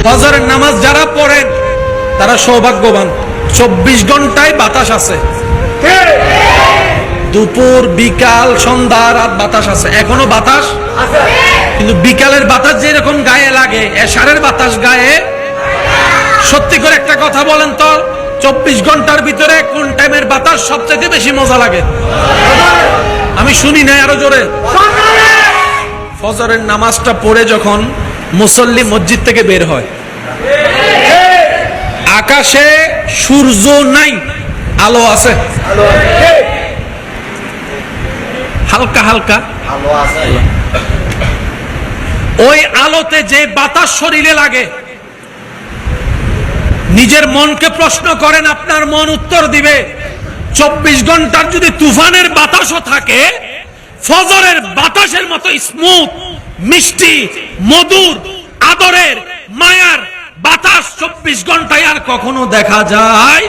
ফজরের নামাজ যারা পড়েন তারা সৌভাগ্যবান। 24 ঘন্টায় বাতাস আছে, দুপুর বিকাল সন্ধ্যা রাত বাতাস আছে। এখনো বাতাস আছে, কিন্তু বিকালের বাতাস যেরকম গায়ে লাগে এশারের বাতাস গায়ে। সত্যি করে একটা কথা বলেন তো, 24 ঘন্টার ভিতরে কোন টাইমের বাতাস সবচেয়ে বেশি মজা লাগে? আমি শুনি না, আরো জোরে। ফজরের নামাজটা পড়ে যখন মুসল্লি মসজিদ থেকে বের হয়, আকাশে সূর্য নাই, আলো আছে, হালকা হালকা আলো আছে। ওই আলোতে যে বাতাস শরীরে লাগে, নিজের মনকে প্রশ্ন করেন, আপনার মন উত্তর দিবে 24 ঘন্টার যদি তুফানের বাতাসও থাকে, ফজরের বাতাসের মতো স্মুথ, মিষ্টি, মধুর, আদরের, মায়ার বাতাস 24 ঘন্টায় আর কখনো দেখা যায়